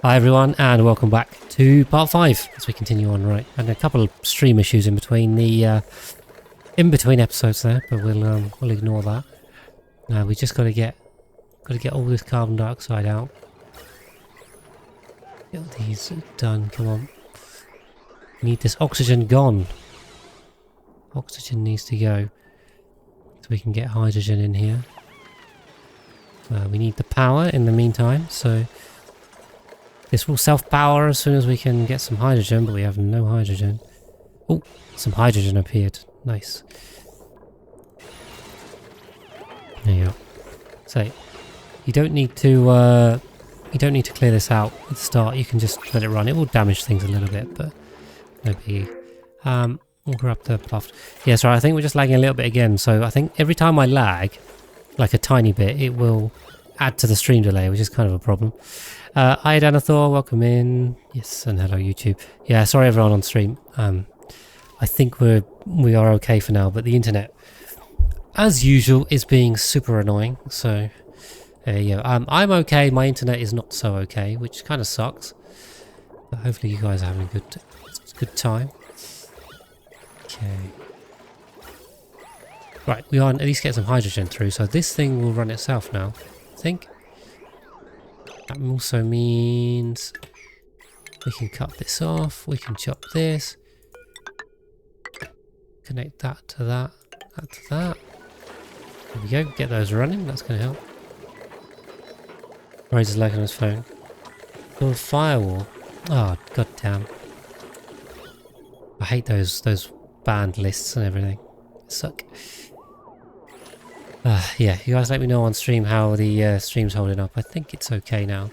Hi everyone, and welcome back to part 5 as we continue on. Right, and a couple of stream issues in between the episodes there, but we'll ignore that. We just got to get all this carbon dioxide out. Get these done. Come on, need this oxygen gone. Oxygen needs to go so we can get hydrogen in here. We need the power in the meantime, so. This will self-power as soon as we can get some hydrogen, but we have no hydrogen. Oh, some hydrogen appeared. Nice. There you go. So, you don't need to clear this out at the start. You can just let it run. It will damage things a little bit, but no biggie. We'll grab the pluff. Yeah, sorry, I think we're just lagging a little bit again. So I think every time I lag, like a tiny bit, it will add to the stream delay, which is kind of a problem. Hi Danathor, welcome in. Yes, and hello YouTube. Yeah, sorry everyone on stream. I think we are okay for now, but the internet, as usual, is being super annoying. So yeah, I'm okay. My internet is not so okay, which kind of sucks. But hopefully you guys are having a good time. Okay. Right, we are at least get some hydrogen through, so this thing will run itself now, I think. That also means we can cut this off, we can chop this, connect that to that, that to that. There we go, get those running, that's going to help. Razor's lagging on his phone. Build firewall. Oh, god damn. I hate those banned lists and everything. They suck. Yeah, you guys let me know on stream how the stream's holding up. I think it's okay now.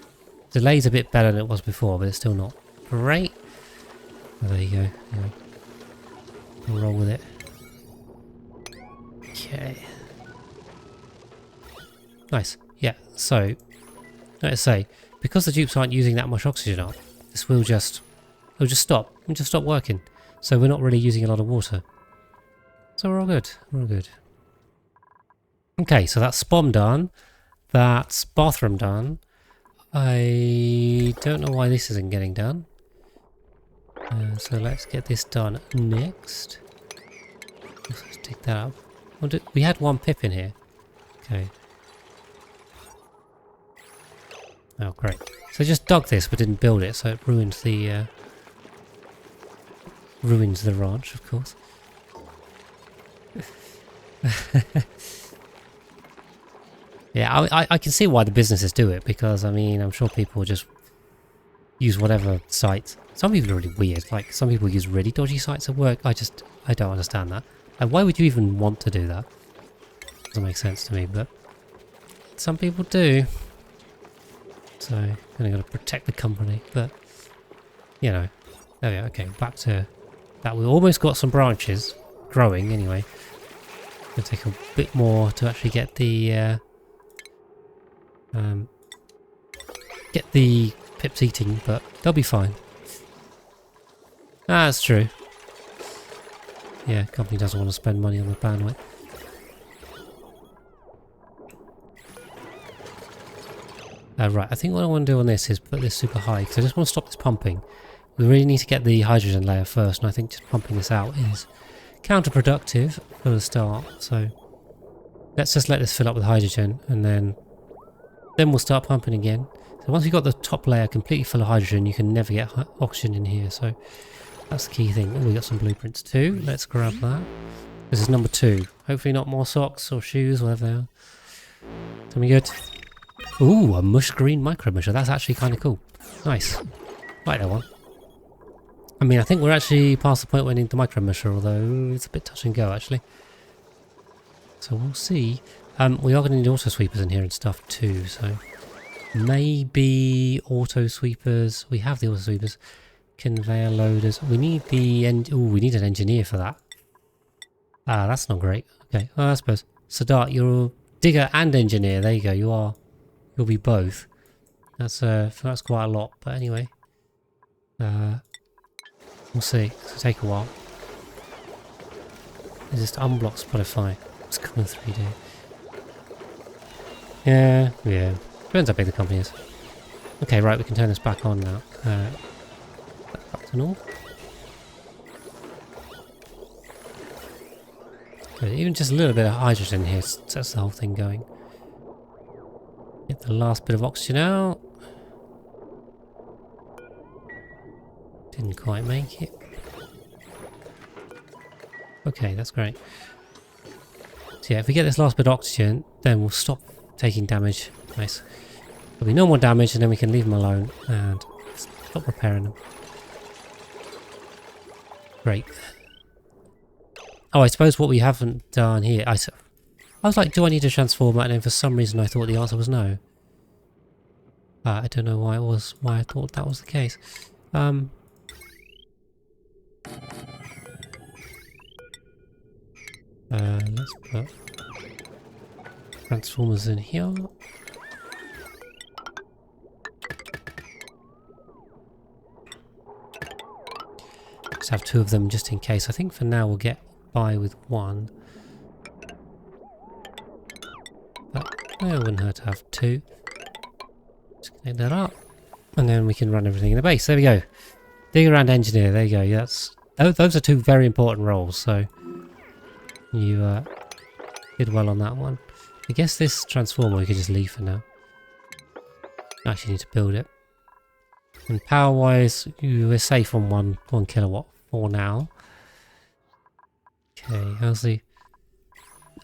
Delay's a bit better than it was before, but it's still not great. Oh, there you go. Anyway, we'll roll with it. Okay. Nice. Yeah, so, let's say, because the dupes aren't using that much oxygen up, this will just, it'll just stop. It'll just stop working. So we're not really using a lot of water. So we're all good. We're all good. Okay, so that's spawn done. That's bathroom done. I don't know why this isn't getting done. So let's get this done next. Let's dig that up. We had one pip in here. Okay. Oh, great. So I just dug this but didn't build it, so it ruins the ranch, of course. Yeah, I can see why the businesses do it, because, I mean, I'm sure people just use whatever sites. Some people are really weird, like, some people use really dodgy sites at work. I don't understand that. Like, why would you even want to do that? Doesn't make sense to me, but some people do. So, kind of got to protect the company, but, you know. There we go, okay, back to that. We almost got some branches growing, anyway. It'll take a bit more to actually get the pips eating, but they'll be fine. Ah, that's true. Yeah, company doesn't want to spend money on the bandwidth. Right, I think what I want to do on this is put this super high, because I just want to stop this pumping. We really need to get the hydrogen layer first, and I think just pumping this out is counterproductive for the start, so let's just let this fill up with hydrogen, and then we'll start pumping again. So once you've got the top layer completely full of hydrogen, you can never get oxygen in here, so that's the key thing. Oh, we got some blueprints too. Let's grab that. This is number 2. Hopefully not more socks or shoes, whatever they are. Something good. Ooh, a mush green micro musher. That's actually kind of cool. Nice. Like that one. I mean, I think we're actually past the point where we need the micro musher, although it's a bit touch and go actually. So we'll see. We are going to need auto sweepers in here and stuff too, so maybe auto sweepers. We have the auto sweepers. Conveyor loaders. We need the we need an engineer for that. Ah, that's not great. Okay, well, I suppose. Sadat, you're a digger and engineer. There you go. You'll be both. That's quite a lot. But anyway, we'll see. It'll take a while. It's just unblock Spotify. It's coming 3D. Yeah. Depends how big the company is. Okay, right, we can turn this back on now. Back to normal. Good. Even just a little bit of hydrogen here sets the whole thing going. Get the last bit of oxygen out. Didn't quite make it. Okay, that's great. So yeah, if we get this last bit of oxygen, then we'll stop taking damage. Nice. There'll be no more damage, and then we can leave them alone and stop repairing them. Great. Oh, I suppose what we haven't done here... I was like, do I need to transform that? And then for some reason I thought the answer was no. I don't know why I thought that was the case. Let's put transformers in here. Let's have 2 of them just in case. I think for now we'll get by with 1. But it wouldn't hurt to have 2. Just connect that up. And then we can run everything in the base. There we go. Dig around engineer. There you go. Yeah, those are 2 very important roles. So you did well on that one. I guess this transformer we could just leave for now. Actually need to build it. And power wise, we're safe on 1 kilowatt for now. Okay, how's the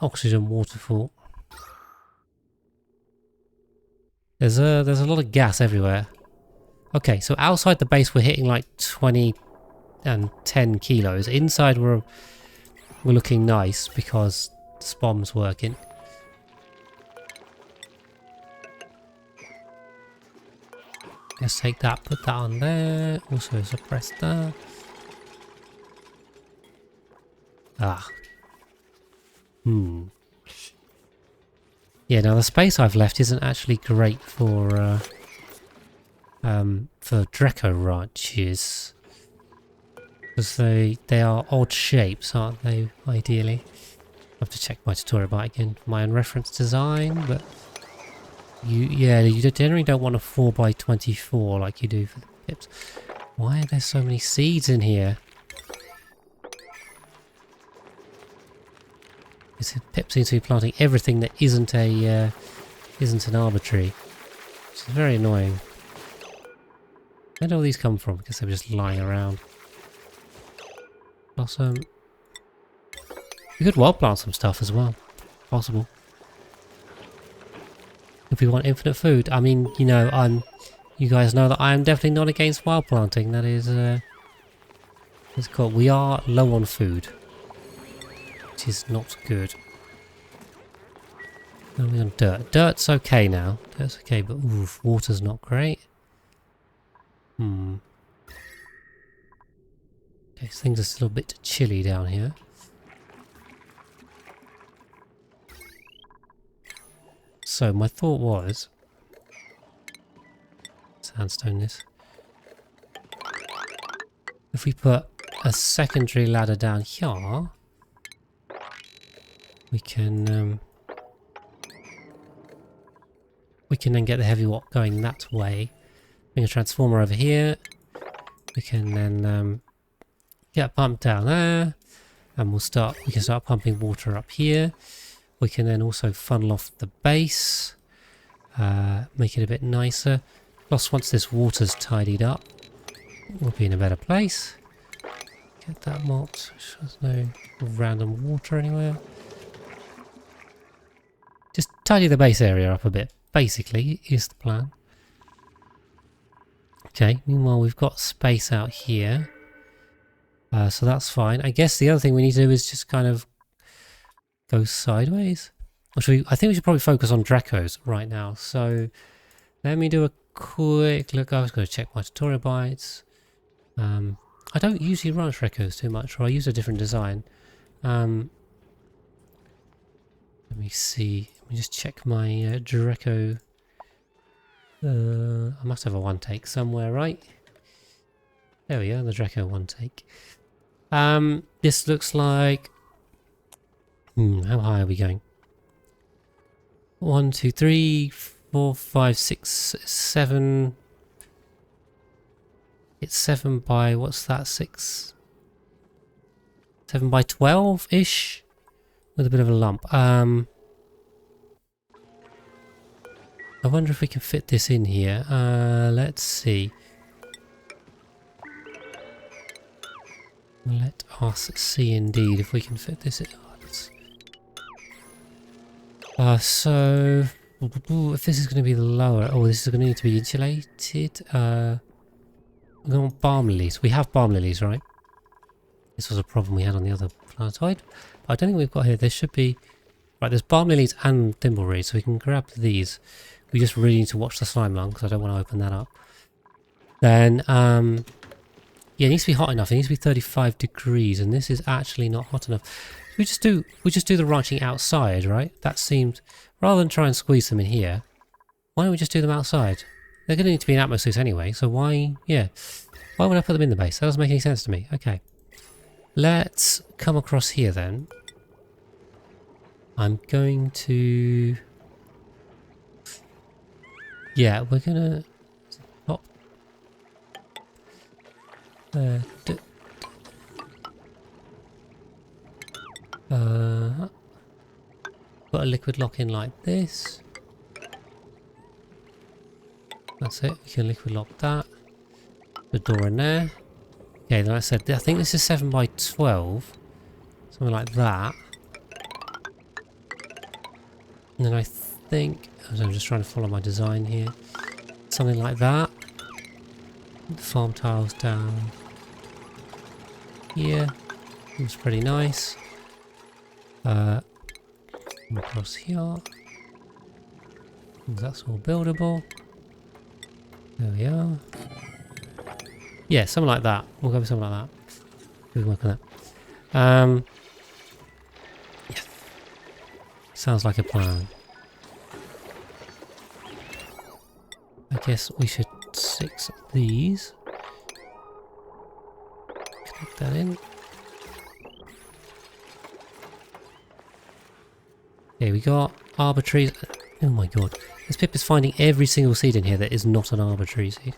oxygen waterfall? There's a lot of gas everywhere. Okay, so outside the base we're hitting like 20 and 10 kilos. Inside we're looking nice because the SPOM's working. Let's take that, put that on there. Also suppress that. Ah. Yeah, now the space I've left isn't actually great for Draco ranches. Because they are odd shapes, aren't they, ideally? I have to check my tutorial about again for my own reference design, but you generally don't want a 4x24 like you do for the pips. Why are there so many seeds in here? Pip seems to be planting everything that isn't an arbitrary, which is very annoying. Where do all these come from? Because they're just lying around. Blossom. We could wild plant some stuff as well. Possible. If we want infinite food. I mean, you know, you guys know that I am definitely not against wild planting. That is, it's cool. We are low on food, which is not good. Now we're on dirt. Dirt's okay now. Dirt's okay, but oof, water's not great. Okay, so things are still a bit chilly down here. So my thought was, sandstone this. If we put a secondary ladder down here, we can then get the heavy watt going that way. Bring a transformer over here. We can then get a pump down there, and we can start pumping water up here. We can then also funnel off the base, make it a bit nicer. Plus, once this water's tidied up, we'll be in a better place. Get that mocked. There's no random water anywhere. Just tidy the base area up a bit, basically, is the plan. Okay, meanwhile we've got space out here. So that's fine. I guess the other thing we need to do is just kind of go sideways. Or I think we should probably focus on Dracos right now. So let me do a quick look. I was going to check my tutorial bytes. I don't usually run Dracos too much, or I use a different design. Let me see. Let me just check my Draco. I must have a one take somewhere, right? There we are, the Draco one take. This looks like... how high are we going? 1, 2, 3, 4, 5, 6, 7... it's 7 by, what's that, 6? 7 by 12-ish? With a bit of a lump. I wonder if we can fit this in here. Let's see. Let us see indeed if we can fit this in. So if this is going to be the lower, this is going to need to be insulated. I'm going to want balm lilies. We have balm lilies, right? This was a problem we had on the other planetoid. But I don't think we've got here. There should be... Right, there's balm lilies and thimbleweed, so we can grab these. We just really need to watch the slime lung, because I don't want to open that up. Then, yeah, it needs to be hot enough. It needs to be 35 degrees, and this is actually not hot enough. We just do the ranching outside, right? That seemed... Rather than try and squeeze them in here, why don't we just do them outside? They're going to need to be in atmospheres anyway, so why... Yeah. Why would I put them in the base? That doesn't make any sense to me. Okay. Let's come across here then. I'm going to... Yeah, we're going to... Pop. Put a liquid lock in like this. That's it. We can liquid lock that. The door in there. Okay, like I said, I think this is 7 by 12. Something like that. And then I think... I'm just trying to follow my design here. Something like that. The farm tiles down here. Looks pretty nice. Across here. That's all buildable. There we are. Yeah, something like that. We'll go with something like that. We can work on that. Yeah. Sounds like a plan. I guess we should 6 of these. Connect that in. Okay, we got arbor trees. Oh my god. This pip is finding every single seed in here that is not an arbor tree seed.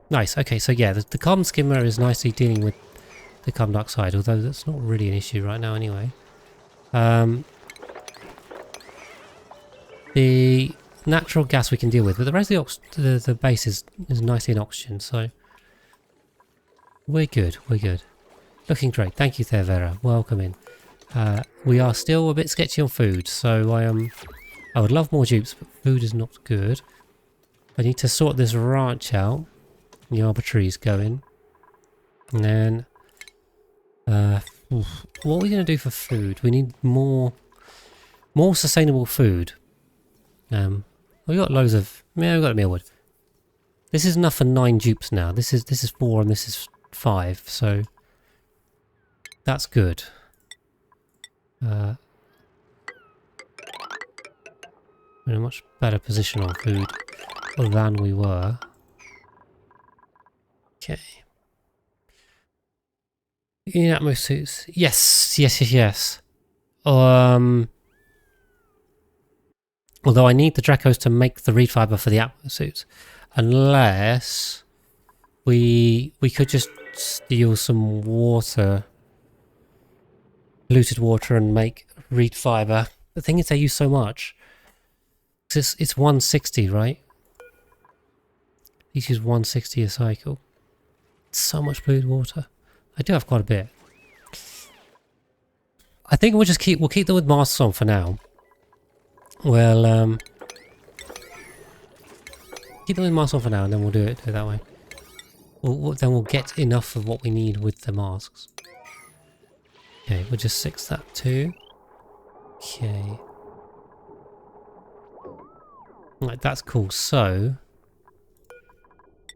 Nice. Okay, so yeah, the carbon skimmer is nicely dealing with the carbon dioxide, although that's not really an issue right now anyway. The natural gas we can deal with, but the rest of the base is nicely in oxygen, so we're good. We're good. Looking great. Thank you there, Vera. Welcome in. We are still a bit sketchy on food, so I would love more dupes, but food is not good. I need to sort this ranch out. The arbor trees going. And then what are we going to do for food? We need more sustainable food. We got loads of... Yeah, we got a mealwood. This is enough for 9 dupes now. This is 4 and this is 5, so that's good. We're in a much better position on food than we were. Okay. In Atmos suits. Yes. Although I need the Dracos to make the reed fiber for the Atmos suits. Unless we could just steal some water. Polluted water and make reed fiber. The thing is they use so much. It's 160, right? These use 160 a cycle. It's so much polluted water. I do have quite a bit. I think we'll keep them with masks on for now. Well, keep them with masks on for now, and then we'll do it that way. Then we'll get enough of what we need with the masks. Okay, we'll just 6 that too. Okay. Right, that's cool. So,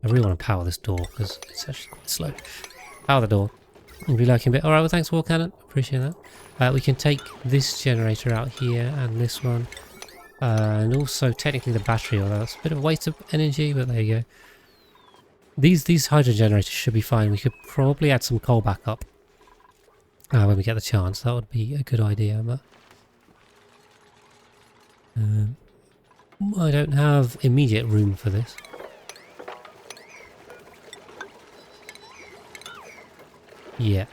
I really want to power this door because it's actually quite slow. Power the door. You'll be lurking a bit. Alright, well thanks, War Cannon. Appreciate that. We can take this generator out here and this one. And also technically the battery, although that's a bit of a waste of energy, but there you go. These hydrogen generators should be fine. We could probably add some coal back up. When we get the chance. That would be a good idea, but... I don't have immediate room for this. Yeah.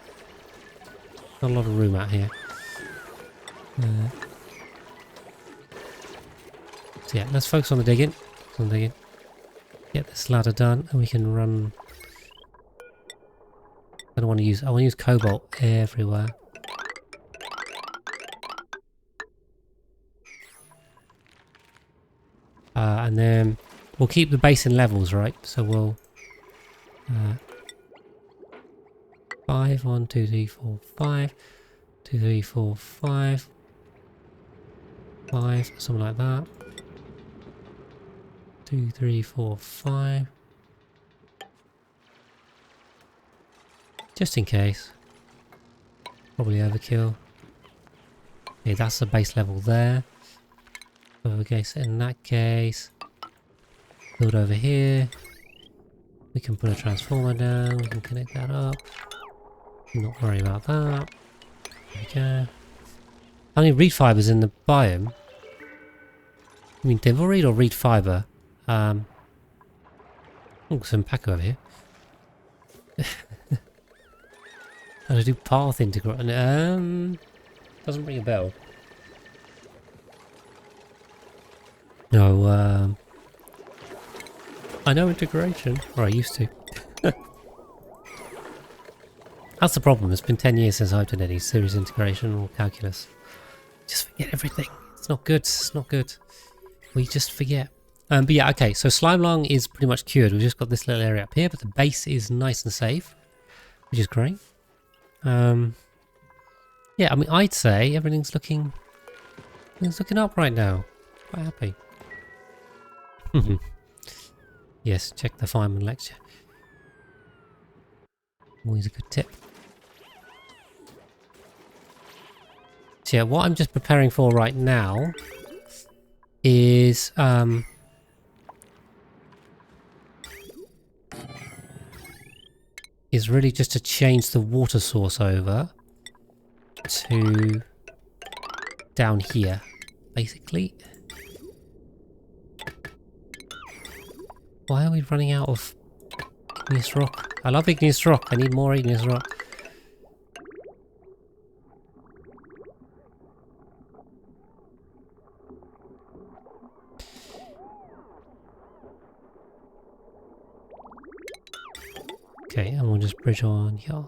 Not a lot of room out here. So yeah, let's focus on the digging. Get this ladder done and we can run. I want to use cobalt everywhere. And then we'll keep the base in levels, right? So we'll 5, 1, 2, 3, 4, 5, 2, 3, 4, 5, 5, something like that. 2, 3, 4, 5. Just in case. Probably overkill. Okay, that's the base level there. Okay, so in that case, build over here. We can put a transformer down, we can connect that up. Not worry about that. There we go. How many reed fibers in the biome? I mean, devil reed or reed fiber? Oh, some pack over here. How to do path integral? Doesn't ring a bell. No, I know integration, or I used to. That's the problem. It's been 10 years since I've done any series integration or calculus. Just forget everything. It's not good. It's not good. We just forget. But yeah, okay. So slime lung is pretty much cured. We've just got this little area up here, but the base is nice and safe, which is great. Yeah, I mean, I'd say everything's looking up right now. Quite happy. Yes, check the fireman lecture. Always a good tip. So yeah, what I'm just preparing for right now is really just to change the water source over to down here, basically. Why are we running out of igneous rock? I love igneous rock. I need more igneous rock. Okay, and we'll just bridge on here.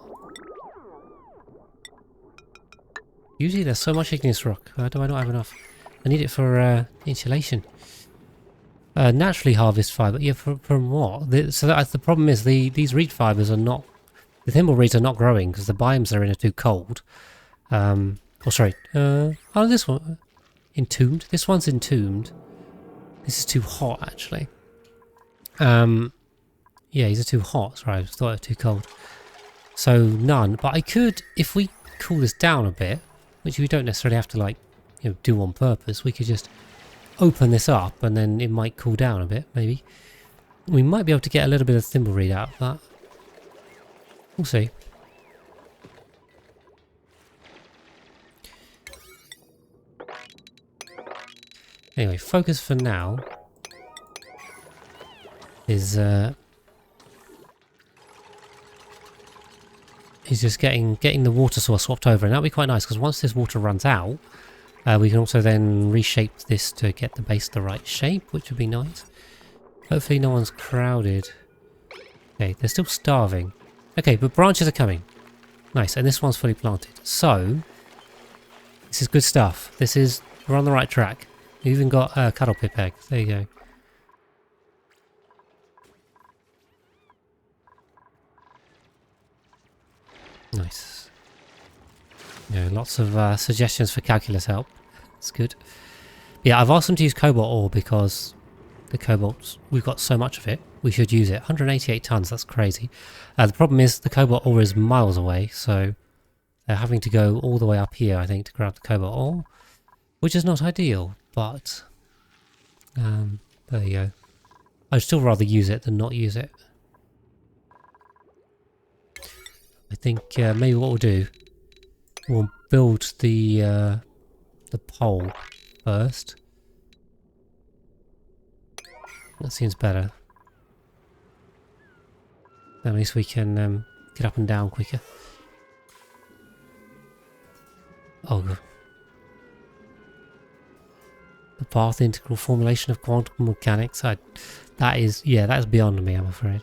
Usually there's so much igneous rock. Why do I not have enough? I need it for insulation. Naturally harvest fiber. Yeah, from what? The problem is these reed fibers are not... The thimble reeds are not growing because the biomes they're in are too cold. Oh, sorry. Oh, this one... Entombed? This one's entombed. This is too hot, actually. Yeah, these are too hot. Sorry, I thought they were too cold. So, none. But I could, if we cool this down a bit, which we don't necessarily have to, like, you know, do on purpose, we could just open this up and then it might cool down a bit, maybe. We might be able to get a little bit of thimbleweed out of that. We'll see. Anyway, focus for now is just getting the water source swapped over, and that'll be quite nice because once this water runs out, we can also then reshape this to get the base the right shape, which would be nice. Hopefully no one's crowded. Okay, they're still starving. Okay, but branches are coming. Nice, and this one's fully planted. So, this is good stuff. We're on the right track. We even got a cuddle pip egg. There you go. Nice. Yeah, lots of suggestions for calculus help. It's good. Yeah, I've asked them to use cobalt ore because the cobalt, we've got so much of it. We should use it. 188 tons, that's crazy. The problem is the cobalt ore is miles away, so they're having to go all the way up here, I think, to grab the cobalt ore, which is not ideal, but there you go. I'd still rather use it than not use it. I think maybe what we'll do, we'll build the pole first. That seems better. At least we can get up and down quicker. Oh, the path integral formulation of quantum mechanics. That is beyond me, I'm afraid.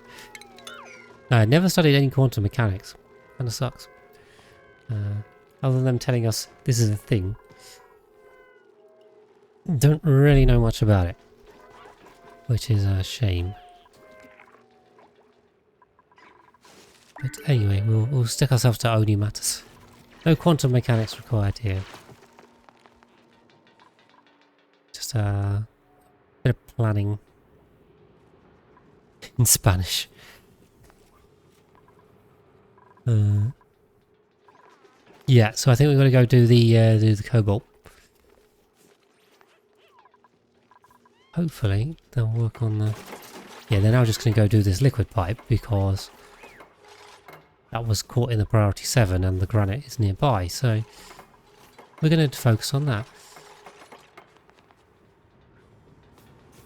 No, I never studied any quantum mechanics. Kinda sucks. Other than them telling us this is a thing. Don't really know much about it. Which is a shame. But anyway, we'll stick ourselves to only matters. No quantum mechanics required here. Just a bit of planning in Spanish. Yeah, so I think we're going to go do the cobalt. Hopefully they'll work on the... Yeah, they're now just going to go do this liquid pipe because that was caught in the priority 7 and the granite is nearby, so we're going to focus on that.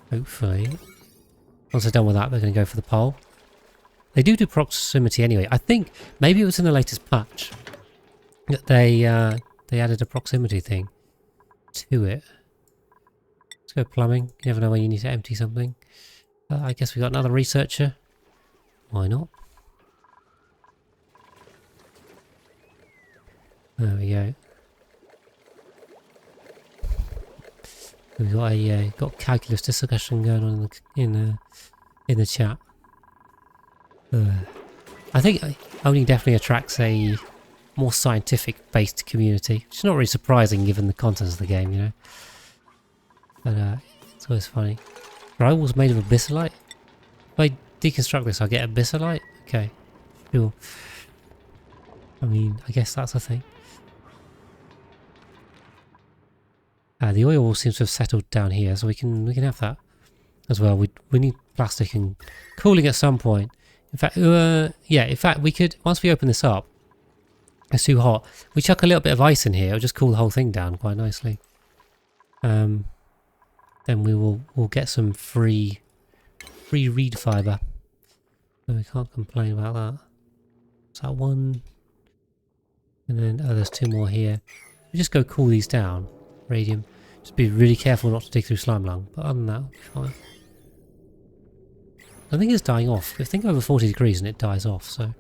Hopefully. Once they're done with that, they're going to go for the pole. They do proximity anyway. I think maybe it was in the latest patch that they added a proximity thing to it. Let's go plumbing. You never know when you need to empty something. I guess we got another researcher. Why not? There we go. We've got a got calculus discussion going on in the chat. I think only definitely attracts a more scientific-based community, which is not really surprising given the contents of the game, you know. But it's always funny. Drywall's made of abyssalite. If I deconstruct this, I'll get abyssalite. Okay, sure. I mean, I guess that's a thing. The oil seems to have settled down here, so we can have that as well. We need plastic and cooling at some point. In fact, yeah. In fact, we could once we open this up. It's too hot. We chuck a little bit of ice in here. It'll just cool the whole thing down quite nicely. Then we'll get some free reed fiber. So we can't complain about that. Is that one? And then there's 2 more here. We just go cool these down. Radium. Just be really careful not to dig through slime lung, but other than that, it'll be fine. I think it's dying off. I think over 40 degrees and it dies off, so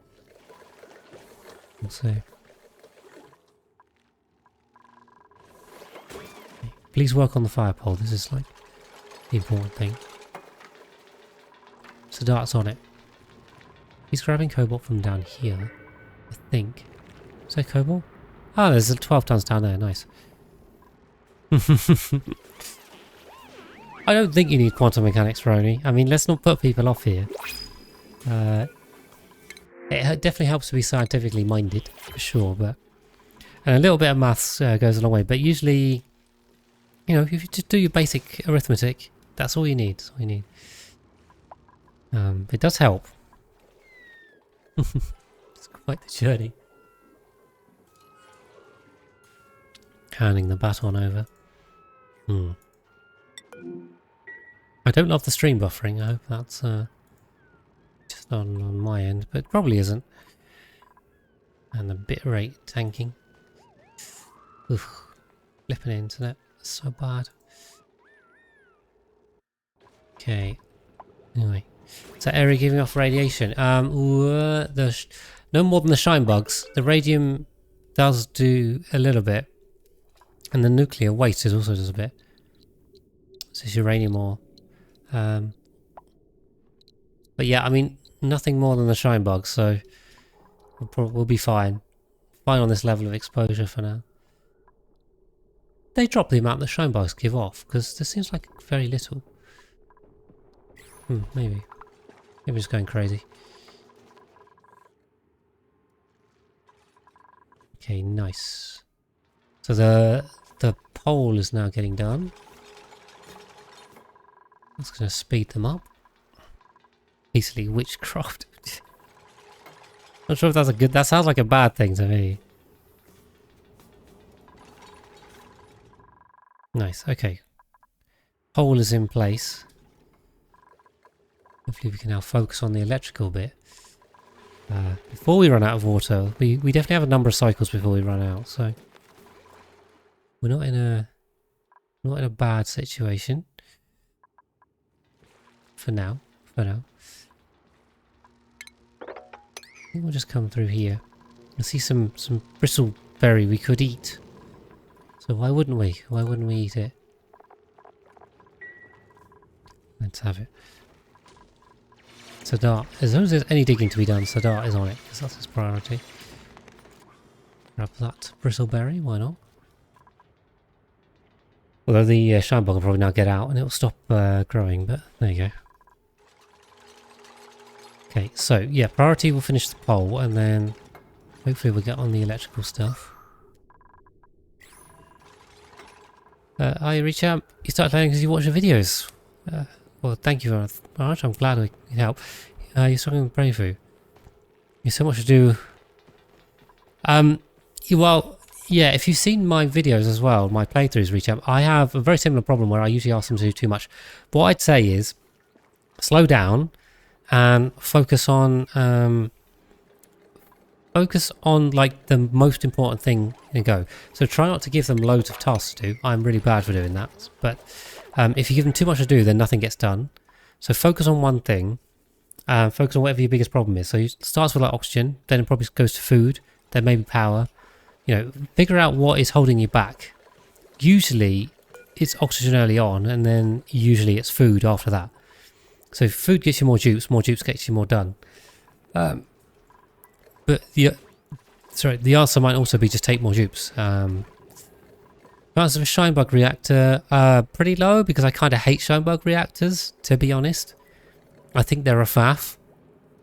we'll see. Please work on the fire pole. This is like the important thing. So dart's on it. He's grabbing cobalt from down here, I think. Is that cobalt? Ah, there's 12 tons down there. Nice. I don't think you need quantum mechanics, Roni. I mean, let's not put people off here. It definitely helps to be scientifically minded, for sure, but... And a little bit of maths goes a long way, but usually, you know, if you just do your basic arithmetic, that's all you need. That's all you need. It does help. It's quite the journey. Handing the baton over. I don't love the stream buffering. I hope that's just on my end, but it probably isn't. And the bitrate tanking. Oof. Flipping internet. It's so bad. Okay. Anyway. Is that area giving off radiation? No more than the shine bugs. The radium does do a little bit. And the nuclear waste also does a bit. Is this uranium ore? But yeah, I mean, nothing more than the shine bugs, so we'll be fine. Fine on this level of exposure for now. They drop the amount that shine bugs give off, because there seems like very little. Maybe. Maybe it's going crazy. Okay, nice. So the pole is now getting done. That's going to speed them up. Basically, witchcraft. Not sure if that's a good... That sounds like a bad thing to me. Nice, okay. Pole is in place. Hopefully we can now focus on the electrical bit. Before we run out of water, we definitely have a number of cycles before we run out, so... we're not in a bad situation. For now. I think we'll just come through here. I see some bristleberry we could eat. So why wouldn't we? Why wouldn't we eat it? Let's have it. Sadar. As long as there's any digging to be done, Sadar is on it, because that's his priority. Grab that bristleberry, why not? Although the shinebug will probably now get out and it'll stop growing, but there you go. Okay, so yeah, priority will finish the pole and then hopefully we'll get on the electrical stuff. Hi, Richard. You started playing because you watch the videos. Well, thank you very much. I'm glad we can help. You're struggling with brain food. You have so much to do. Well, yeah, if you've seen my videos as well, my playthroughs, Richard, I have a very similar problem where I usually ask them to do too much. But what I'd say is slow down and focus on like the most important thing and go. So try not to give them loads of tasks to do. I'm really bad for doing that. But if you give them too much to do, then nothing gets done. So focus on one thing. Focus on whatever your biggest problem is. So it starts with like oxygen, then it probably goes to food, then maybe power. You know, figure out what is holding you back. Usually it's oxygen early on, and then usually it's food after that. So food gets you more dupes gets you more done. But the answer might also be just take more dupes. Chance of a shinebug reactor, pretty low because I kind of hate shinebug reactors, to be honest. I think they're a faff,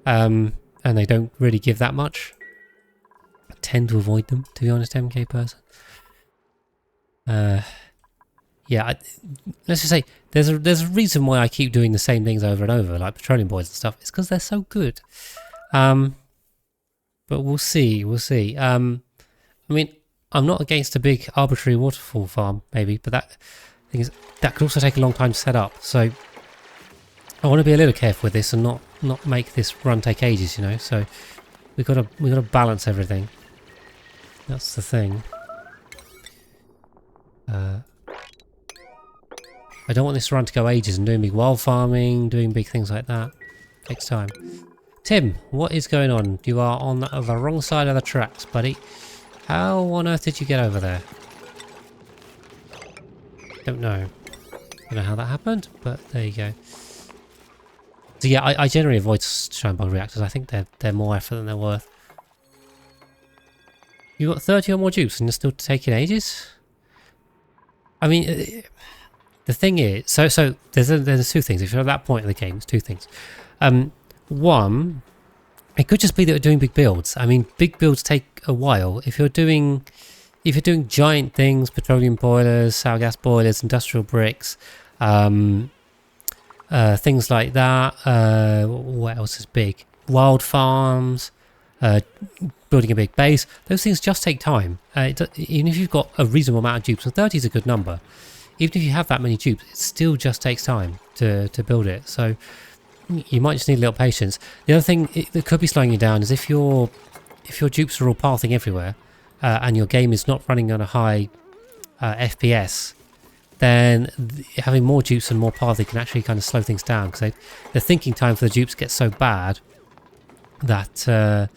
and they don't really give that much. I tend to avoid them, to be honest, MK person. Yeah, let's just say there's a reason why I keep doing the same things over and over, like petroleum boys and stuff. It's because they're so good. But we'll see. I mean, I'm not against a big arbitrary waterfall farm, maybe, but that could also take a long time to set up. So I want to be a little careful with this and not make this run take ages, you know. So we gotta balance everything. That's the thing. I don't want this run to go ages and doing big wild farming, doing big things like that. Takes time. Tim, what is going on? You are on the wrong side of the tracks, buddy. How on earth did you get over there? Don't know. Don't know how that happened, but there you go. So yeah, I generally avoid shinebug reactors. I think they're more effort than they're worth. You got 30 or more dupes and you're still taking ages? I mean, the thing is, so there's two things. If you're at that point in the game, there's two things. One, it could just be that we're doing big builds. I mean, big builds take a while. If you're doing giant things, petroleum boilers, sour gas boilers, industrial bricks, things like that. What else is big? Wild farms, building a big base. Those things just take time. Even if you've got a reasonable amount of dupes, so 30 is a good number. Even if you have that many dupes, it still just takes time to build it. So you might just need a little patience. The other thing that could be slowing you down is if your dupes are all pathing everywhere, and your game is not running on a high FPS, then having more dupes and more pathing can actually kind of slow things down, because the thinking time for the dupes gets so bad that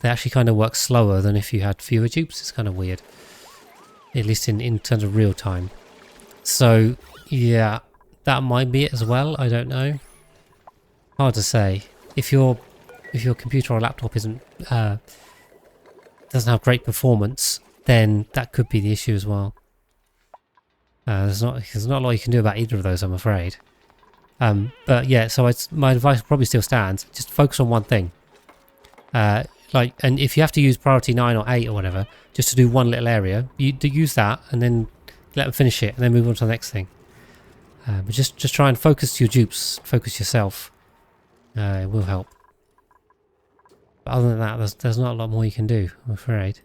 they actually kind of work slower than if you had fewer dupes. It's kind of weird, at least in terms of real time. So yeah, that might be it as well. I don't know. Hard to say. If your computer or laptop doesn't have great performance, then that could be the issue as well. There's not a lot you can do about either of those, I'm afraid. But yeah, so my advice probably still stands. Just focus on one thing. And if you have to use priority 9 or 8 or whatever, just to do one little area, you do use that and then let them finish it and then move on to the next thing. But just try and focus your dupes, focus yourself. It will help. But other than that, there's not a lot more you can do, I'm afraid.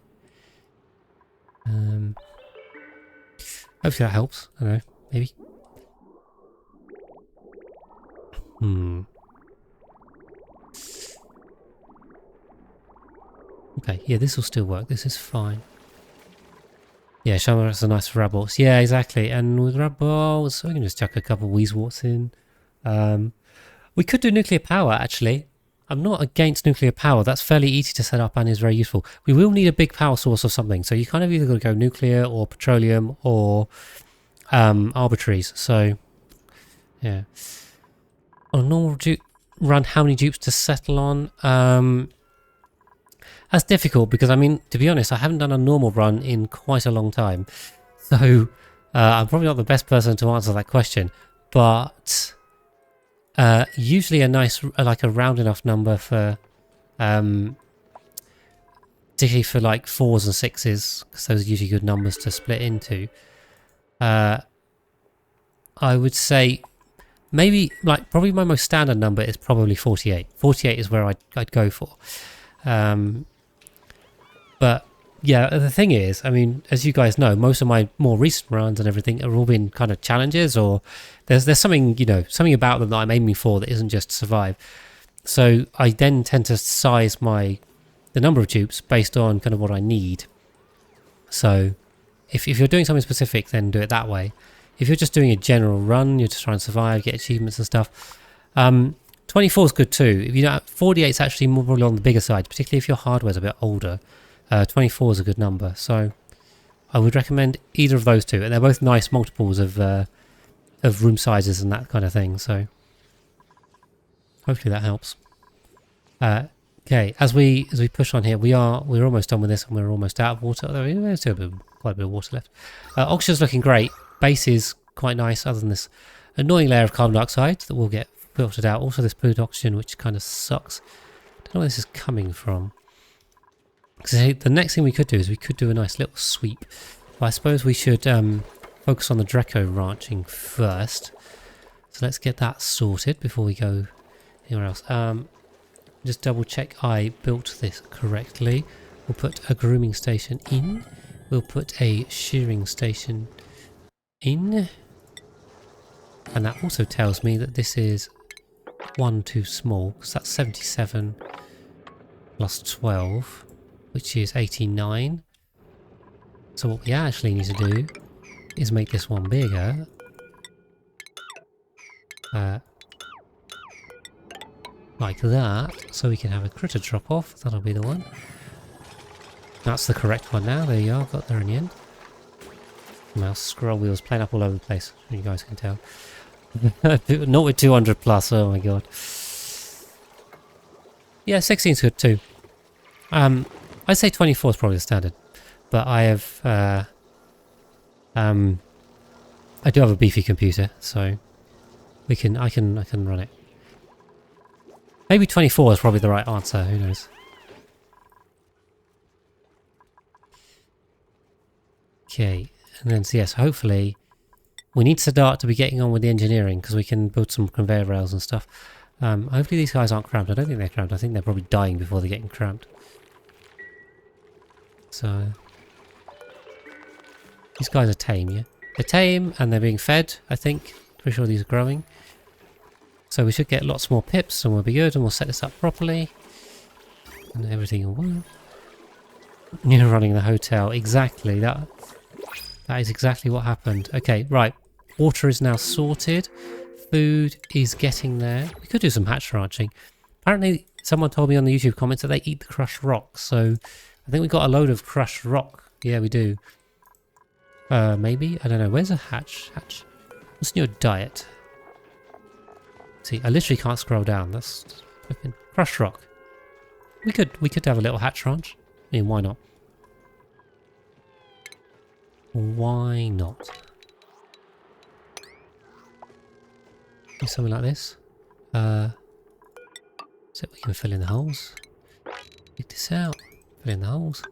Hopefully that helps. I don't know, maybe. Okay, yeah, this will still work. This is fine. Yeah, Shamrock's are nice for Rabbles. Yeah, exactly. And with Rabbles, we can just chuck a couple of Weezeworts in. We could do nuclear power, actually. I'm not against nuclear power. That's fairly easy to set up and is very useful. We will need a big power source or something. So you kind of either got to go nuclear or petroleum or arbitraries. So, yeah. On a normal run, how many dupes to settle on? That's difficult because, I mean, to be honest, I haven't done a normal run in quite a long time. So, I'm probably not the best person to answer that question. But usually a nice, like a round enough number for, particularly for like 4s and 6s, because those are usually good numbers to split into. I would say maybe, like, probably my most standard number is probably 48. 48 is where I'd go for. But yeah, the thing is, I mean, as you guys know, most of my more recent runs and everything are all been kind of challenges, or there's something, you know, something about them that I'm aiming for that isn't just to survive. So I then tend to size the number of dupes based on kind of what I need. So if you're doing something specific, then do it that way. If you're just doing a general run, you're just trying to survive, get achievements and stuff. 24 is good too. If you know, 48 is actually more probably on the bigger side, particularly if your hardware's a bit older. 24 is a good number, so I would recommend either of those two, and they're both nice multiples of room sizes and that kind of thing. So hopefully that helps. Okay, as we push on here, we're almost done with this, and we're almost out of water. Although there's still quite a bit of water left. Oxygen's looking great. Base is quite nice, other than this annoying layer of carbon dioxide that will get filtered out. Also, this polluted oxygen, which kind of sucks. Don't know where this is coming from. Because the next thing we could do is we could do a nice little sweep. But I suppose we should focus on the Draco ranching first. So let's get that sorted before we go anywhere else. Just double check I built this correctly. We'll put a grooming station in. We'll put a shearing station in. And that also tells me that this is one too small, because that's 77 plus 12. Which is 89. So what we actually need to do is make this one bigger. Like that. So we can have a critter drop off. That'll be the one. That's the correct one now. There you are. Got there in the end. Mouse scroll wheels playing up all over the place. You guys can tell. Not with 200 plus. Oh my god. Yeah, 16's good too. I'd say 24 is probably the standard, but I have, I do have a beefy computer, so I can run it. Maybe 24 is probably the right answer. Who knows? Okay, and then so yes, hopefully we need to start to be getting on with the engineering because we can build some conveyor rails and stuff. Hopefully these guys aren't cramped. I don't think they're cramped. I think they're probably dying before they're getting cramped. So these guys are tame, yeah? They're tame and they're being fed, I think. Pretty sure these are growing. So we should get lots more pips and we'll be good and we'll set this up properly. And everything will work. You're running the hotel. Exactly. That is exactly what happened. Okay, right. Water is now sorted. Food is getting there. We could do some hatch ranching. Apparently someone told me on the YouTube comments that they eat the crushed rock, so I think we got a load of crushed rock. Yeah, we do. Maybe? I don't know. Where's a hatch? Hatch. What's in your diet? See, I literally can't scroll down. That's flipping crushed rock. We could have a little hatch ranch. I mean, why not? Why not? Do something like this. So we can fill in the holes. Dig this out. Fill in the holes.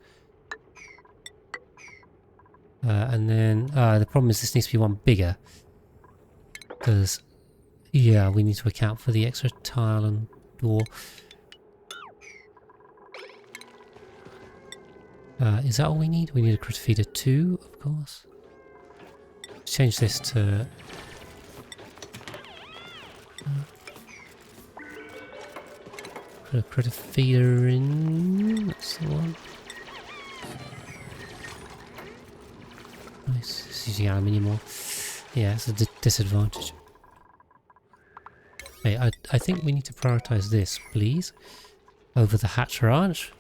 And then the problem is this needs to be one bigger. Because, yeah, we need to account for the extra tile and door. Is that all we need? We need a critter feeder 2, of course. Let's change this to... put a critter feeder in. That's the one. nice. It's using aluminium ore. Yeah, it's a disadvantage. Okay, I think we need to prioritize this, please, over the hatch ranch.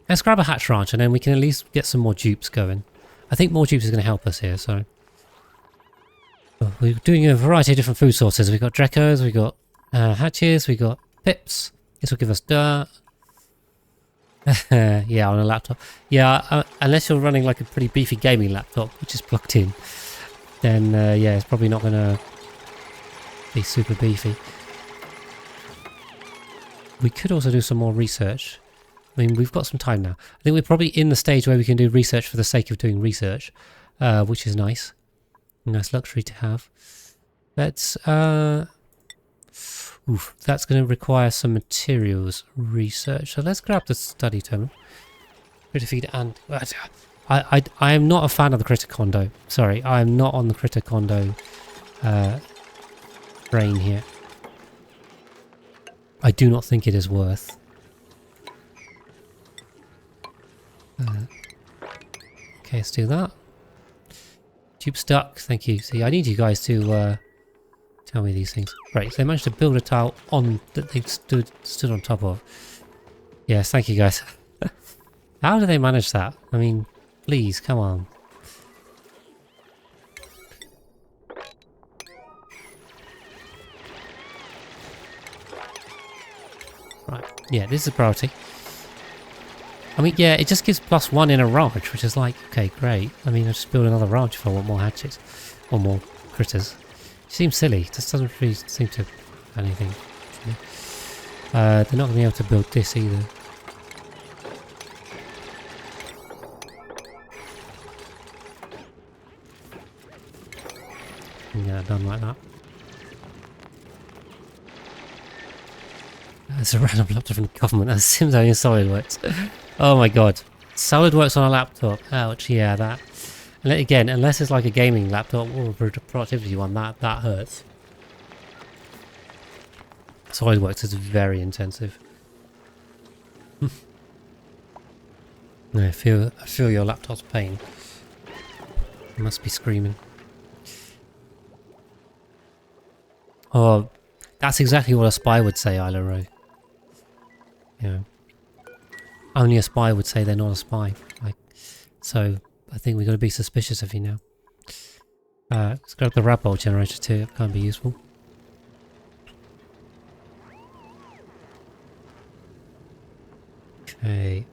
Let's grab a hatch ranch and then we can at least get some more dupes going. I think more dupes is going to help us here, so... Oh, we're doing a variety of different food sources. We've got Dracos, we've got hatches, we've got pips. This will give us dirt. Yeah, on a laptop. Yeah, unless you're running like a pretty beefy gaming laptop, which is plugged in, then yeah, it's probably not going to be super beefy. We could also do some more research. I mean, we've got some time now. I think we're probably in the stage where we can do research for the sake of doing research, which is nice. Nice luxury to have. Let's... Oof, that's going to require some materials research. So let's grab the study terminal. Critter feed and... I am not a fan of the critter condo. Sorry, I am not on the critter condo train here. I do not think it is worth. Okay, let's do that. Tube stuck, thank you. See, I need you guys to tell me these things. Right, so they managed to build a tile on that they stood on top of. Yes, thank you guys. How do they manage that? I mean, please, come on. Right, yeah, this is a priority. I mean, yeah, it just gives +1 in a ranch, which is like, okay, great. I mean, I'll just build another ranch if I want more hatchets or more critters. It seems silly. It just doesn't really seem to have anything. They're not going to be able to build this either. Yeah, done like that. It's a random laptop from the government. That seems only in SolidWorks. Oh my god. SolidWorks on a laptop. Ouch, yeah, that. And again, unless it's like a gaming laptop or a productivity one, that hurts. SolidWorks is very intensive. I feel your laptop's pain. It must be screaming. Oh, that's exactly what a spy would say, Isla Rowe. Yeah. Only a spy would say they're not a spy. Like, so I think we've got to be suspicious of you now. Let's grab the rat bolt generator too. It can be useful. Okay.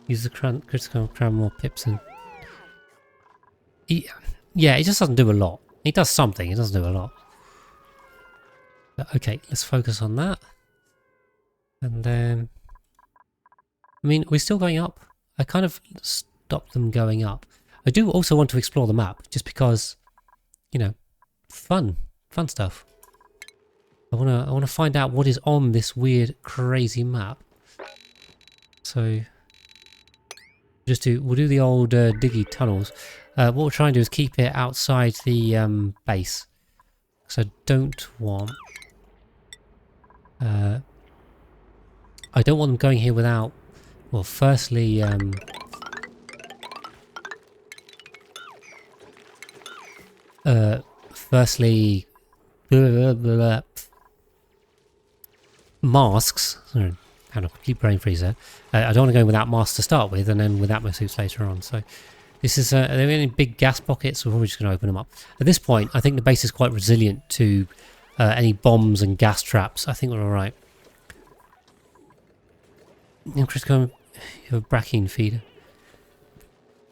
Use the critical cram more pips and... Yeah, it just doesn't do a lot. It does something, it doesn't do a lot. But okay, let's focus on that. And then... I mean, we're still going up. I kind of stopped them going up. I do also want to explore the map, just because, you know, fun stuff. I wanna find out what is on this weird, crazy map. So... we'll do the old diggy tunnels. What we'll try and do is keep it outside the base. Because I don't want... I don't want them going here without... Well, firstly... firstly... masks. Sorry. Hang on, keep brain freeze there. I don't want to go without masks to start with, and then without my suits later on. So this is, are there any big gas pockets? We're probably just going to open them up. At this point, I think the base is quite resilient to any bombs and gas traps. I think we're all right. And Chris, you have a bracken feeder.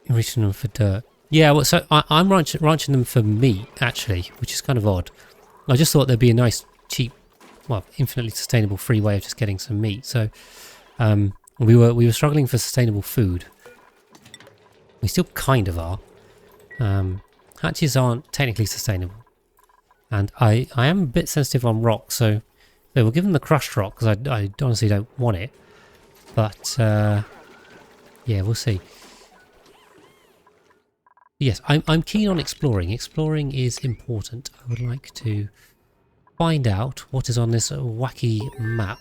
You're reaching them for dirt. Yeah, well, so I'm ranching them for meat, actually, which is kind of odd. I just thought there'd be a nice, cheap, well, infinitely sustainable free way of just getting some meat. So we were struggling for sustainable food. We still kind of are. Hatches aren't technically sustainable, and I am a bit sensitive on rock. So we'll give them the crushed rock because I honestly don't want it. But yeah, we'll see. Yes, I'm keen on exploring. Exploring is important. I would like to find out what is on this wacky map.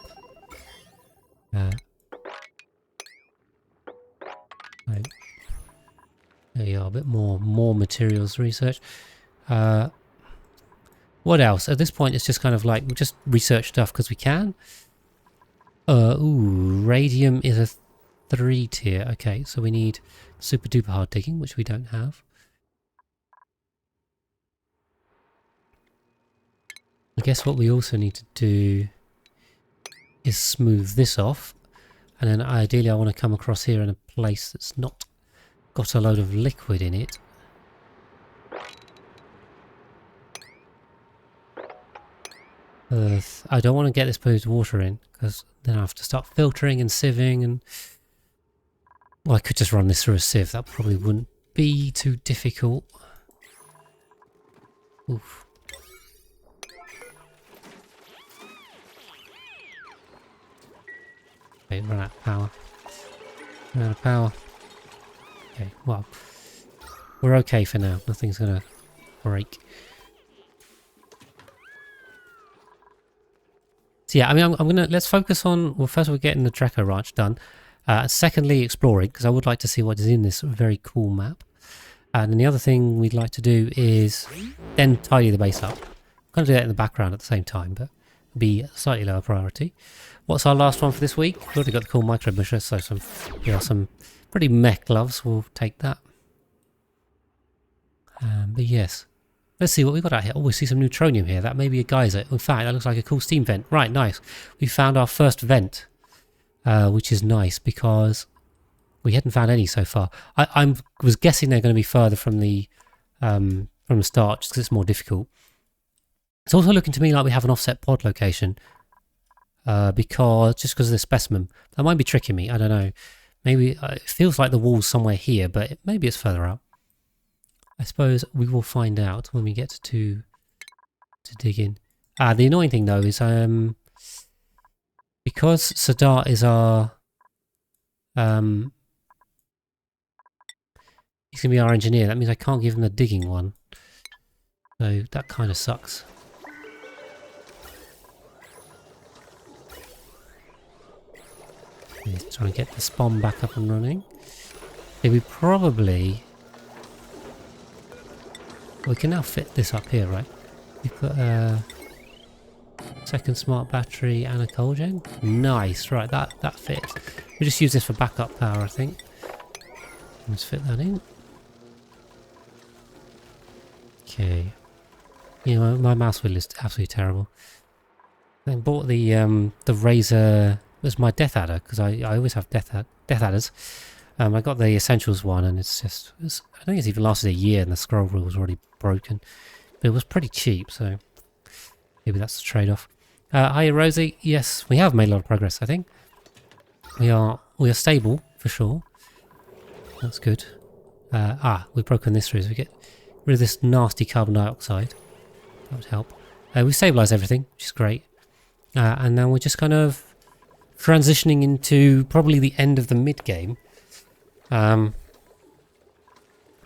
Right. There you are, a bit more materials research. What else? At this point, it's just kind of like we just research stuff because we can. Ooh, radium is a 3 tier. Okay, so we need super duper hard digging, which we don't have. I guess what we also need to do is smooth this off. And then ideally I want to come across here in a place that's not got a load of liquid in it. I don't want to get this polluted water in, because then I have to start filtering and sieving, and well, I could just run this through a sieve. That probably wouldn't be too difficult. Oof. Okay, run out of power. Run out of power. Okay, well, we're okay for now. Nothing's gonna break. So yeah, I mean, I'm gonna, let's focus on, well, first we're getting the Draco Ranch done. Secondly, exploring, because I would like to see what is in this very cool map. And then the other thing we'd like to do is then tidy the base up. I'm going to do that in the background at the same time, but it'll be a slightly lower priority. What's our last one for this week? We've already got the cool micro busher, so some pretty mech gloves. We'll take that. But yes, let's see what we've got out here. Oh, we see some neutronium here. That may be a geyser. In fact, that looks like a cool steam vent. Right, nice. We found our first vent, which is nice because we hadn't found any so far. I was guessing they're going to be further from the start, just because it's more difficult. It's also looking to me like we have an offset pod location, because of the specimen. That might be tricking me. I don't know. Maybe it feels like the wall's somewhere here, but maybe it's further out. I suppose we will find out when we get to dig in. The annoying thing though is because Sadar is our he's going to be our engineer. That means I can't give him the digging one. So that kind of sucks. Let's try and get the spawn back up and running. Okay, we can now fit this up here, right? We put a second smart battery and a coal gen. Nice, right, that fits. We just use this for backup power, I think. Let's fit that in. Okay. You know, my mouse wheel is absolutely terrible. I bought the Razer. It was my Death Adder, because I always have Death Adders. I got the Essentials one, and I think it's even lasted a year, and the scroll wheel was already broken. But it was pretty cheap, so maybe that's the trade-off. Hiya, Rosie. Yes, we have made a lot of progress, I think. We are stable, for sure. That's good. We've broken this through, so we get rid of this nasty carbon dioxide. That would help. We stabilise everything, which is great. And now we're just kind of transitioning into probably the end of the mid-game.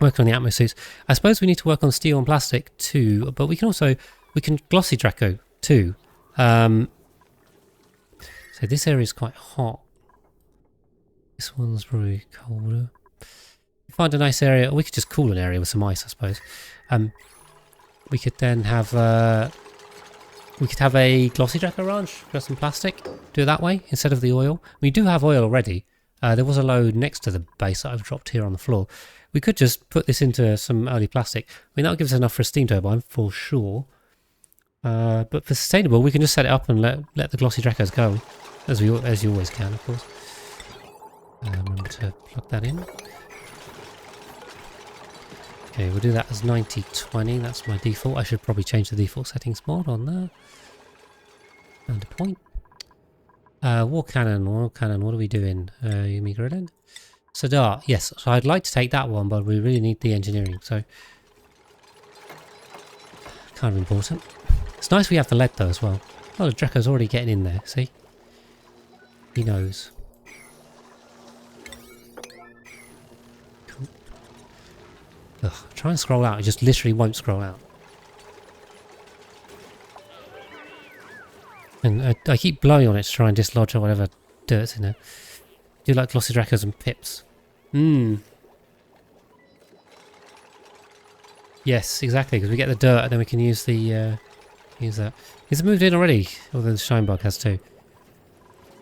Working on the Atmo suits. I suppose we need to work on steel and plastic too, but we can glossy Draco too. So this area is quite hot. This one's probably colder. Find a nice area. We could just cool an area with some ice, I suppose. We could then have a glossy Draco Ranch, just some plastic. Do it that way instead of the oil. We do have oil already. There was a load next to the base that I've dropped here on the floor. We could just put this into some early plastic. I mean, that'll give us enough for a steam turbine for sure. But for sustainable, we can just set it up and let the glossy Dracos go, as you always can, of course. Remember to plug that in. Okay, we'll do that as 90-20. That's my default. I should probably change the default settings mod on there. And a point. War cannon. What are we doing? Yumi grilling? Sadar. Yes, so I'd like to take that one, but we really need the engineering, so kind of important. It's nice we have the lead though as well. Oh, the Draco's already getting in there, see? He knows. Cool. Ugh, try and scroll out, it just literally won't scroll out. And I keep blowing on it to try and dislodge or whatever dirt's in there. Do you like glossy Dracos and pips? Yes, exactly, because we get the dirt and then we can use the use that. He's moved in already, although the Shinebug has too.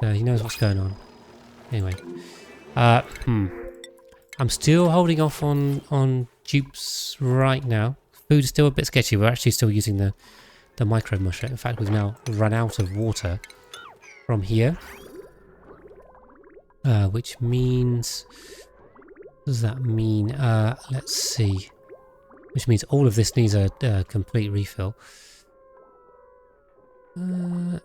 He knows what's going on. Anyway. I'm still holding off on dupes right now. Food is still a bit sketchy. We're actually still using the micro musher. In fact, we've now run out of water from here. Which means... What does that mean? Let's see. Which means all of this needs a complete refill. Is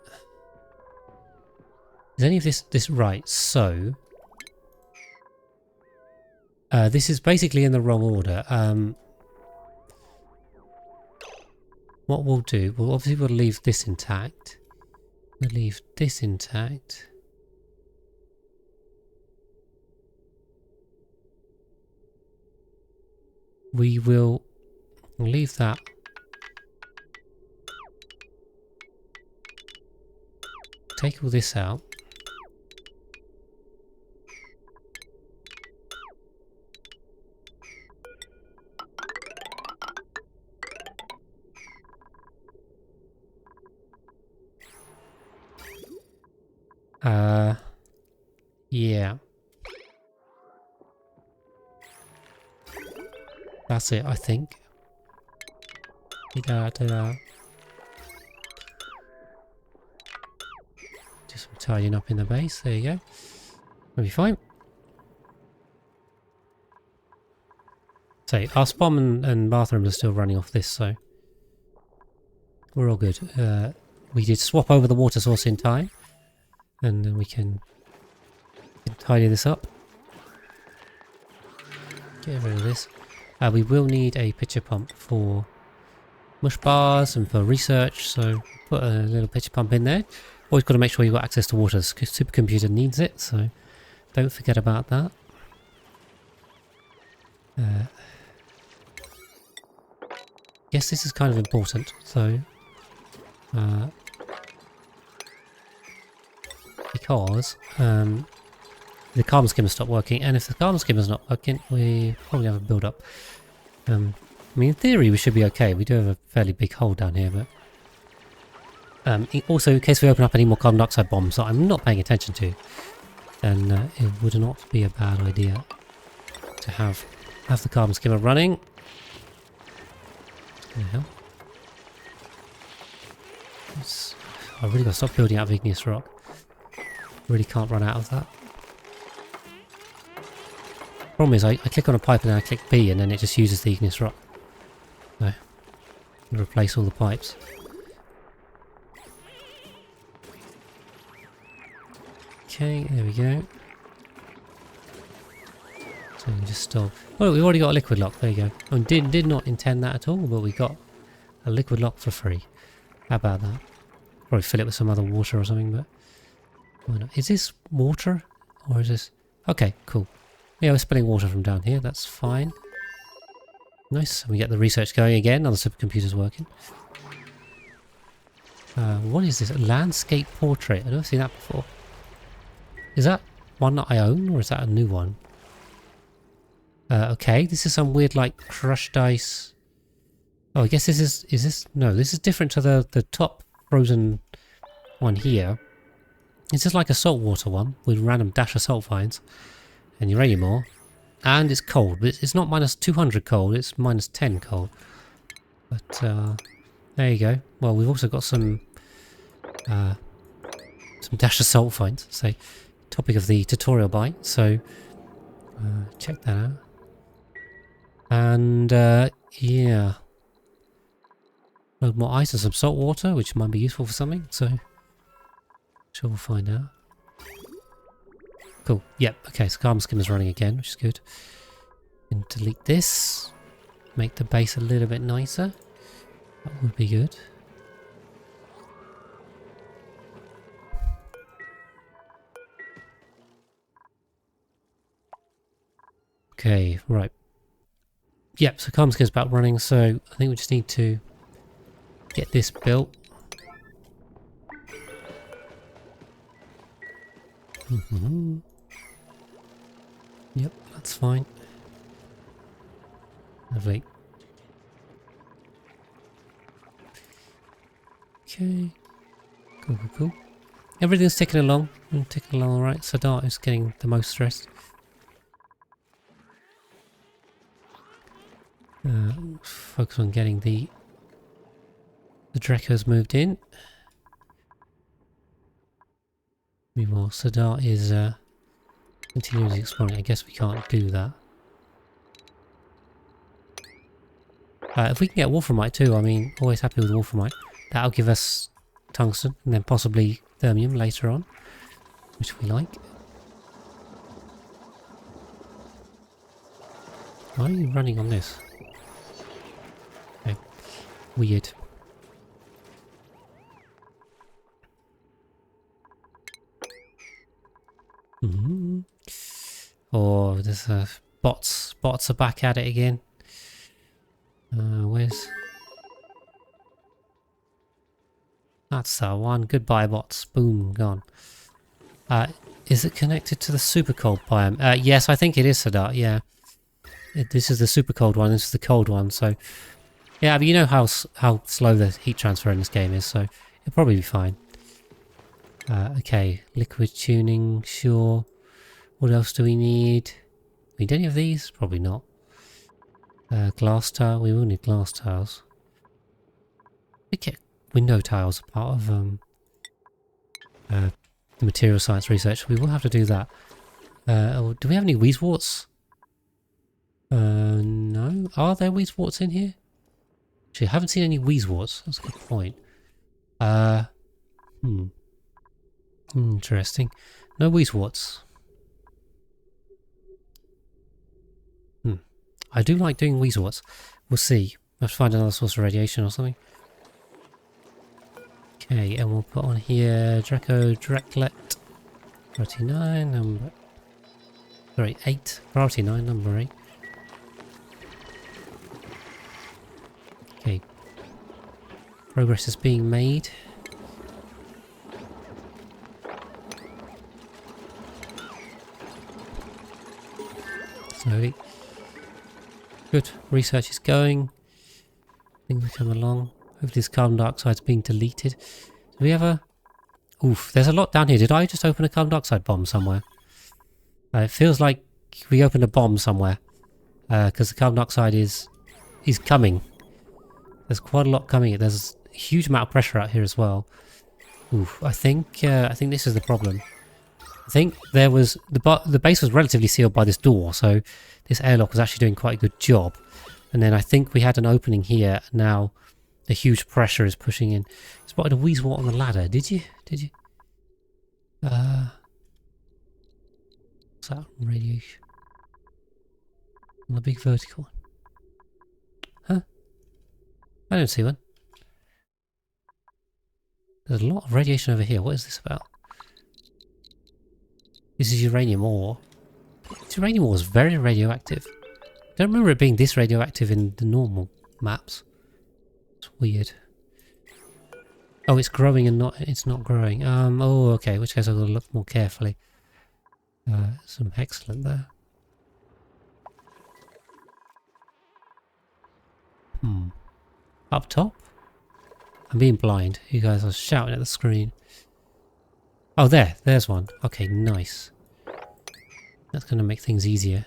any of this right? So... this is basically in the wrong order. What we'll do, we'll leave this intact. We'll leave this intact. We'll leave that. Take all this out. Yeah. That's it, I think. Do some tidying up in the base. There you go. That'll be fine. So our spawn and bathroom are still running off this, so we're all good. We did swap over the water source in time, and then we can tidy this up. Get rid of this. We will need a pitcher pump for mush bars and for research, so put a little pitcher pump in there. Always got to make sure you've got access to water, because supercomputer needs it, so don't forget about that. Yes, this is kind of important, so because the carbon skimmer stopped working, and if the carbon skimmer's not working, we probably have a build up. I mean, in theory, we should be okay. We do have a fairly big hole down here, but also in case we open up any more carbon dioxide bombs that I'm not paying attention to, then it would not be a bad idea to have the carbon skimmer running. What the hell? I've really got to stop building out of igneous rock. Really can't run out of that. Problem is, I click on a pipe and then I click B and then it just uses the igneous rock. So, replace all the pipes. Okay, there we go. So we just stop. Oh, we've already got a liquid lock. There you go. I did not intend that at all, but we got a liquid lock for free. How about that? Probably fill it with some other water or something, but why not? Is this water or is this? Okay, cool. Yeah, we're spilling water from down here. That's fine. Nice. We get the research going again. Now the supercomputer's working. What is this? A landscape portrait. I've never seen that before. Is that one that I own, or is that a new one? Okay, this is some weird, like, crushed ice. Oh, I guess this is this? No, this is different to the top frozen one here. This is like a saltwater one with random dash of salt fines and uranium ore. And it's cold, but it's not minus 200 cold, it's minus 10 cold. But, there you go. Well, we've also got some dash of salt fines, so topic of the tutorial bite, so check that out. And, yeah. Load more ice and some salt water, which might be useful for something, so sure we'll find out. Cool. Yep. Okay, so carbon skimmer's running again, which is good. And delete this. Make the base a little bit nicer. That would be good. Okay, right. Yep, so carbon skimmer's about running, so I think we just need to get this built. Mm-hmm. Yep, that's fine. Lovely. Okay. Cool, cool, cool. Everything's ticking along. Ticking along alright. Sadat is getting the most stressed. Focus on getting the Dracos moved in. Meanwhile, Sadat is continuing exploring. I guess we can't do that. If we can get Wolframite too, I mean, always happy with Wolframite. That'll give us tungsten and then possibly thermium later on, which we like. Why are you running on this? Okay, weird. Mm-hmm. Oh, there's bots. Bots are back at it again. Where's... That's the one. Goodbye, bots. Boom, gone. Is it connected to the super cold biome? Yes, I think it is, Sadat, yeah. This is the super cold one, this is the cold one, so... Yeah, but you know how slow the heat transfer in this game is, so it'll probably be fine. Okay, liquid tuning, sure. What else do we need? Need any of these? Probably not. Glass tile, we will need glass tiles. We get window tiles as part of the material science research. We will have to do that. Do we have any weezeworts? No. Are there weezeworts in here? Actually, I haven't seen any weezeworts. That's a good point. Interesting. No weezeworts. I do like doing weezeworts. We'll see. We'll have to find another source of radiation or something. Okay, and we'll put on here Draco Dreklet. Priority 9, number... Sorry, 8. Priority 9, number 8. Okay. Progress is being made. Slowly. Good. Research is going. Things are coming along. Hopefully this carbon dioxide's being deleted. Do we ever... Oof, there's a lot down here. Did I just open a carbon dioxide bomb somewhere? It feels like we opened a bomb somewhere. Because the carbon dioxide is coming. There's quite a lot coming. There's a huge amount of pressure out here as well. Oof, I think this is the problem. I think there was... The base was relatively sealed by this door, so this airlock was actually doing quite a good job. And then I think we had an opening here. Now the huge pressure is pushing in. Spotted a weezewort on the ladder. Did you? Did you? What's that? Radiation. On the big vertical one. Huh? I don't see one. There's a lot of radiation over here. What is this about? This is uranium ore. This uranium ore is very radioactive. I don't remember it being this radioactive in the normal maps. It's weird. Oh, it's growing and it's not growing. Oh, okay, in which case I've got to look more carefully. Some excellent there. Up top? I'm being blind. You guys are shouting at the screen. Oh, there's one. Okay, nice. That's going to make things easier.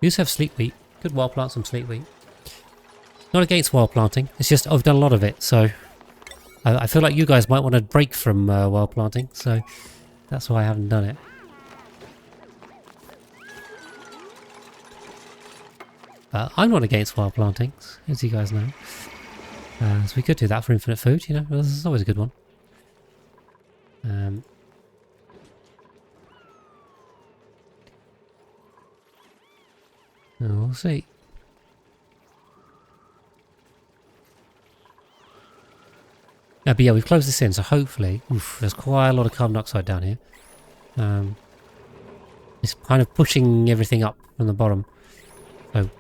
We also have sleep wheat. Could wild plant some sleep wheat. Not against wild planting. It's just I've done a lot of it, so I feel like you guys might want to break from wild planting, so that's why I haven't done it. I'm not against wild plantings, as you guys know. So we could do that for infinite food, you know. This is always a good one. We'll see. But yeah, we've closed this in, so hopefully... Oof, there's quite a lot of carbon dioxide down here. It's kind of pushing everything up from the bottom. So,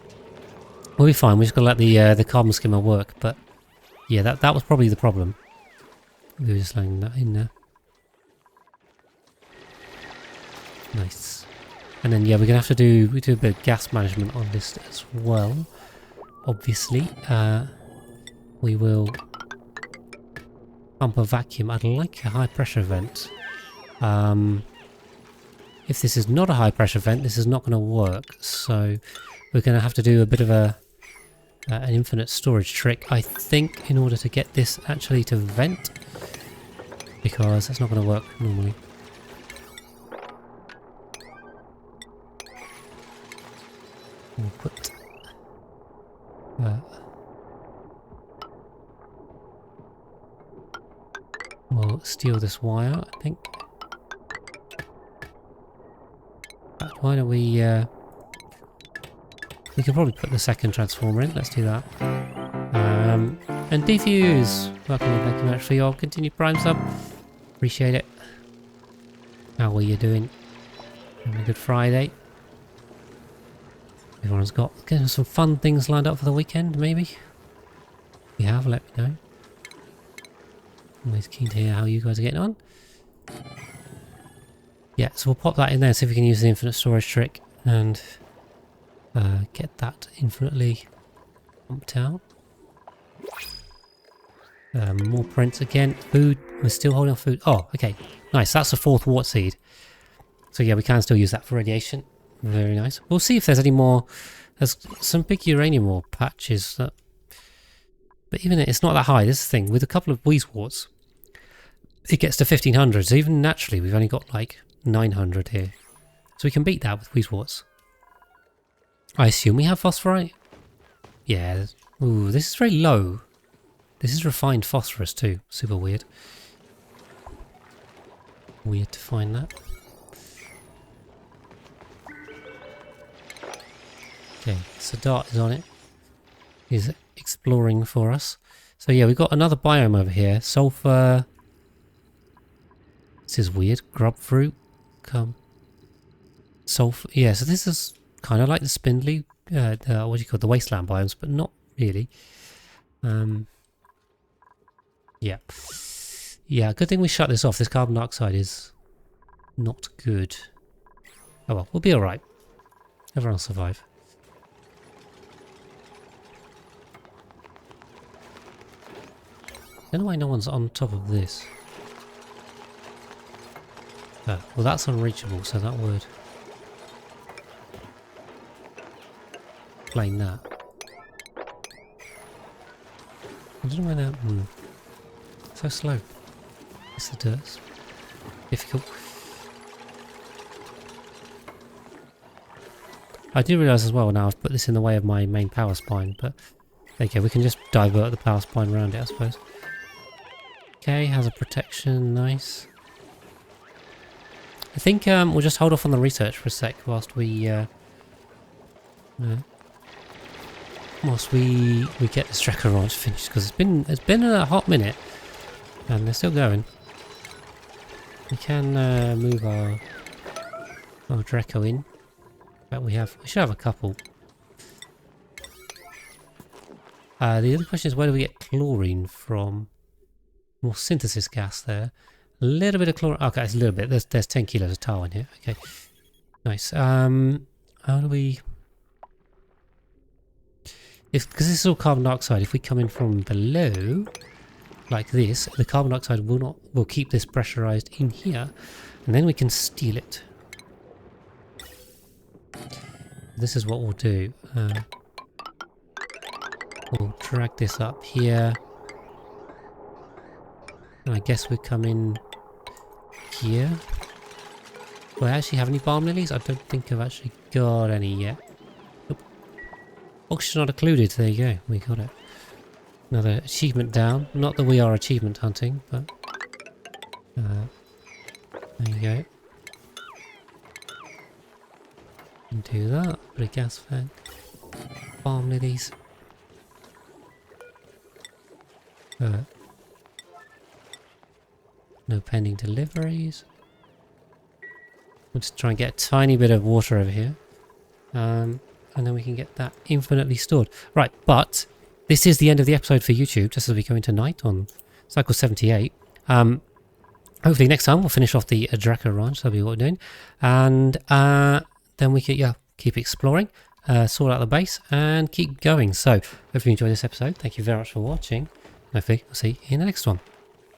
we'll be fine. We've just got to let the carbon skimmer work, but... Yeah, that was probably the problem. We were just letting that in there. Nice. And then yeah, we're gonna have to do a bit of gas management on this as well. Obviously, we will pump a vacuum. I'd like a high pressure vent. If this is not a high pressure vent, this is not going to work. So we're going to have to do a bit of an infinite storage trick, I think, in order to get this actually to vent, because that's not going to work normally. We'll put we'll steal this wire, I think. But why don't we could probably put the second transformer in. Let's do that. And defuse. Welcome and thank you very much for your continued Prime sub. Appreciate it. How are you doing? Having a good Friday. Everyone's got getting some fun things lined up for the weekend, maybe. If you have, let me know. Always keen to hear how you guys are getting on. Yeah, so we'll pop that in there, see if we can use the infinite storage trick and get that infinitely pumped out. More prints again. Food. We're still holding on food. Oh, okay. Nice. That's the 4th wart seed. So yeah, we can still use that for radiation. Very nice. We'll see if there's any more. There's some big uranium ore patches. But even it's not that high. This is the thing. With a couple of Wheezeworts, it gets to 1500. So even naturally, we've only got like 900 here. So we can beat that with Wheezeworts. I assume we have phosphorite? Yeah. Ooh, this is very low. This is refined phosphorus too. Super weird. Weird to find that. Okay, so Dart is on it. He's exploring for us. So yeah, we've got another biome over here. Sulfur. This is weird. Grub fruit. Come. Sulfur. Yeah, so this is kind of like the spindly, what do you call it? The wasteland biomes, but not really. Yeah. Yeah, good thing we shut this off. This carbon dioxide is not good. Oh well, we'll be alright. Everyone will survive. I don't know why no one's on top of this. Oh, well that's unreachable, so that would explain that. I don't know why that... So slow. It's the dirt. Difficult. I do realise as well now I've put this in the way of my main power spine, but okay, we can just divert the power spine around it, I suppose. Okay, has a protection, nice. I think we'll just hold off on the research for a sec whilst we get this Draco ranch finished, because it's been a hot minute and they're still going. We can move our Draco in. But we should have a couple. The other question is, where do we get chlorine from? More synthesis gas there. A little bit of chlorine. Okay, it's a little bit. There's 10 kilos of tar in here. Okay, nice. How do we? Because this is all carbon dioxide. If we come in from below, like this, the carbon dioxide will keep this pressurized in here, and then we can steal it. This is what we'll do. We'll drag this up here. And I guess we come in here. Do I actually have any balm lilies? I don't think I've actually got any yet. Nope. Oxygen not occluded. There you go. We got it. Another achievement down. Not that we are achievement hunting, but... there you go. Do that. Put a gas vent. Balm lilies. No pending deliveries. We'll just try and get a tiny bit of water over here. And then we can get that infinitely stored. Right, but this is the end of the episode for YouTube, just as we go into night on cycle 78. hopefully next time we'll finish off the Draco ranch. That'll be what we're doing. And then we can keep exploring, sort out the base, and keep going. So hopefully you enjoyed this episode. Thank you very much for watching. Hopefully I'll see you in the next one.